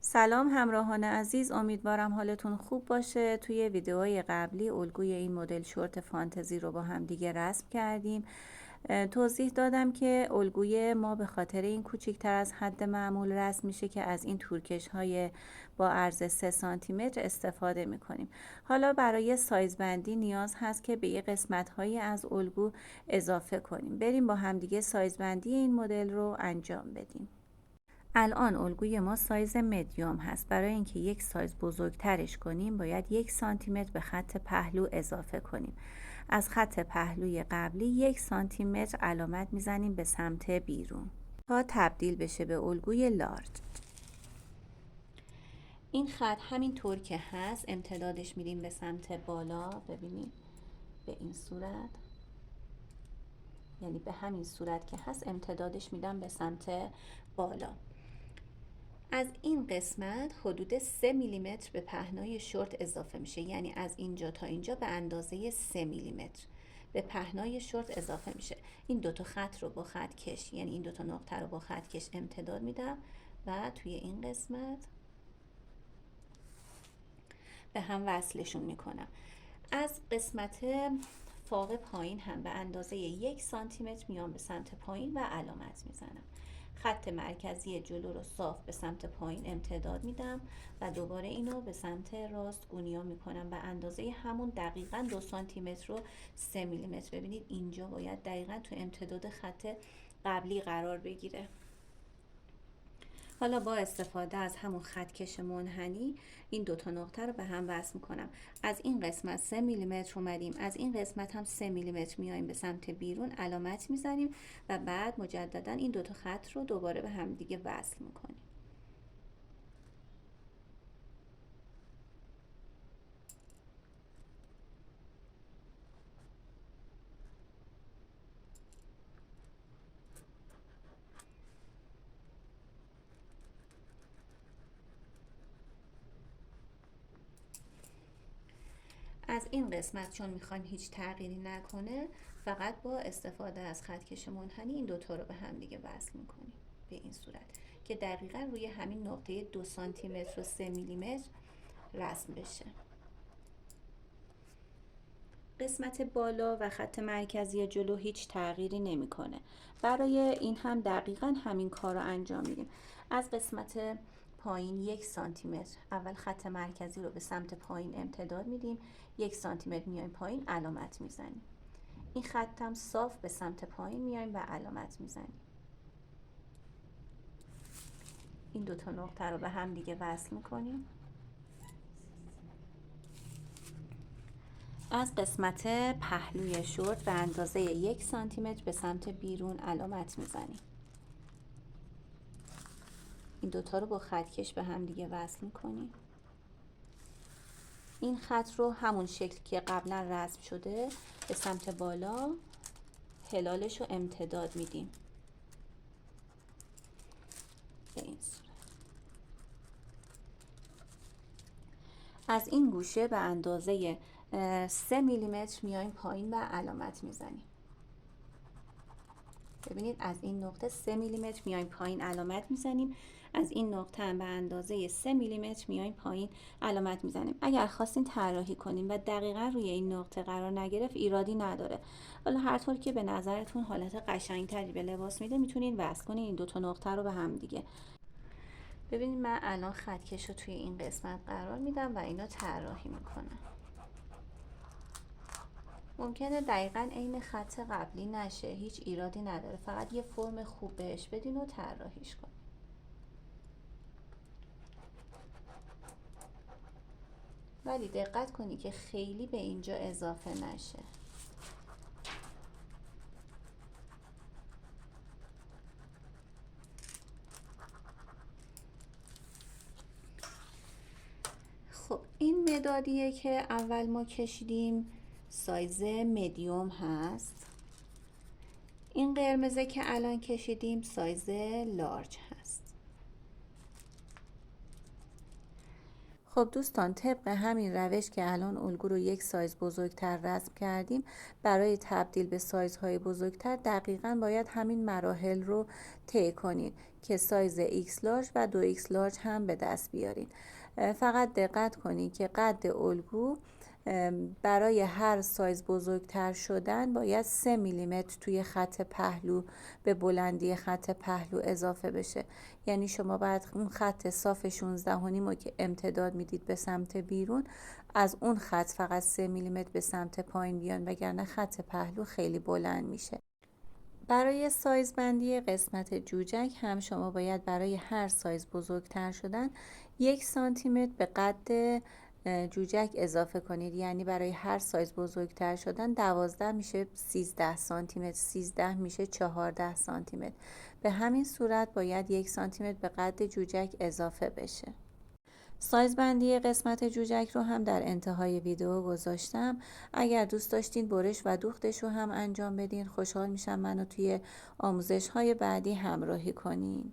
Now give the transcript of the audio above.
سلام همراهان عزیز، امیدوارم حالتون خوب باشه. توی ویدیوهای قبلی الگوی این مدل شورت فانتزی رو با هم دیگه رسم کردیم. توضیح دادم که الگوی ما به خاطر این کوچیکتر از حد معمول رسم میشه که از این تورکش های با عرض 3 سانتی متر استفاده میکنیم. حالا برای سایز بندی نیاز هست که به یه قسمت هایی از الگو اضافه کنیم. بریم با هم دیگه سایز بندی این مدل رو انجام بدیم. الان الگوی ما سایز مدیوم هست. برای اینکه یک سایز بزرگترش کنیم باید 1 سانتی متر به خط پهلو اضافه کنیم. از خط پهلوی قبلی 1 سانتی متر علامت میزنیم به سمت بیرون تا تبدیل بشه به الگوی لارج. این خط همینطور که هست امتدادش میدیم به سمت بالا. ببینید به این صورت، یعنی به همین صورت که هست امتدادش میدم به سمت بالا. از این قسمت حدود 3 میلیمتر به پهنای شورت اضافه میشه، یعنی از اینجا تا اینجا به اندازه 3 میلیمتر به پهنای شورت اضافه میشه. این دوتا خط رو با خط کش، یعنی این دوتا نقطه رو با خط کش امتداد میدم و توی این قسمت به هم وصلشون میکنم. از قسمت فاق پایین هم به اندازه 1 سانتی متر میام به سمت پایین و علامت میزنم. خط مرکزی جلو رو صاف به سمت پایین امتداد میدم و دوباره اینو به سمت راست گونیا میکنم به اندازه همون دقیقاً 2 سانتی متر و 3 میلی متر. ببینید اینجا باید دقیقاً تو امتداد خط قبلی قرار بگیره. حالا با استفاده از همون خطکش منحنی این دوتا نقطه رو به هم وصل میکنم. از این قسمت 3 میلیمتر اومدیم، از این قسمت هم 3 میلیمتر میایم به سمت بیرون، علامت میزنیم و بعد مجددا این دوتا خط رو دوباره به هم دیگه وصل میکنیم. از این قسمت چون میخوایم هیچ تغییری نکنه، فقط با استفاده از خطکش منحنی این دوتا رو به هم دیگه وصل میکنیم به این صورت که دقیقاً روی همین نقطه 2 سانتی متر و 3 میلیمتر رسم بشه. قسمت بالا و خط مرکزی جلو هیچ تغییری نمیکنه. برای این هم دقیقاً همین کار رو انجام میدیم. از قسمت پایین 1 سانتی متر اول خط مرکزی رو به سمت پایین امتداد میدیم، 1 سانتی متر میایم پایین، علامت میزنیم. این خط هم صاف به سمت پایین میایم و علامت میزنیم. این دوتا نقطه رو به هم دیگه وصل میکنیم. از قسمت پهلوی شورت به اندازه 1 سانتی متر به سمت بیرون علامت میزنیم. این دوتا رو با خطکش به هم دیگه وصل میکنیم. این خط رو همون شکل که قبلا رسم شده به سمت بالا هلالش رو امتداد میدیم به این صورت. از این گوشه به اندازه 3 میلیمتر میایم پایین و علامت میزنیم. ببینید از این نقطه 3 میلیمتر میایم پایین، علامت میزنیم. از این نقطه هم به اندازه 3 میلیمتر میایم پایین، علامت میزنیم. اگر خواستین طراحی کنیم و دقیقا روی این نقطه قرار نگرفت ایرادی نداره. حالا هر طور که به نظرتون حالت قشنگتری به لباس میده میتونین وصل کنین این دوتا نقطه رو به هم دیگه. ببینید من الان خطکش رو توی این قسمت قرار میدم و اینا طراحی میکنم. ممکنه دقیقاً عین خط قبلی نشه، هیچ ایرادی نداره، فقط یه فرم خوب بهش بدین و طراحیش کنین. ولی دقت کنی که خیلی به اینجا اضافه نشه. خب این مدادیه که اول ما کشیدیم سایز مدیوم هست. این قرمزه که الان کشیدیم سایز لارج هست. خب دوستان، طبق همین روش که الان الگو رو یک سایز بزرگتر رسم کردیم، برای تبدیل به سایزهای بزرگتر دقیقاً باید همین مراحل رو طی کنید که سایز X لارج و 2X لارج هم به دست بیارین. فقط دقت کنید که قد الگو برای هر سایز بزرگتر شدن باید 3 میلیمتر توی خط پهلو به بلندی خط پهلو اضافه بشه. یعنی شما باید اون خط صاف 16.5 رو که امتداد میدید به سمت بیرون، از اون خط فقط 3 میلیمتر به سمت پایین بیان، وگرنه خط پهلو خیلی بلند میشه. برای سایز بندی قسمت جوجک هم شما باید برای هر سایز بزرگتر شدن 1 سانتی متر به قد جوجک اضافه کنید. یعنی برای هر سایز بزرگتر شدن 12 میشه 13 سانتی متر، 13 میشه 14 سانتی متر. به همین صورت باید 1 سانتی متر به قد جوجک اضافه بشه. سایز بندی قسمت جوجک رو هم در انتهای ویدیو گذاشتم. اگر دوست داشتین برش و دوختش رو هم انجام بدین، خوشحال میشم منو توی آموزش های بعدی همراهی کنین.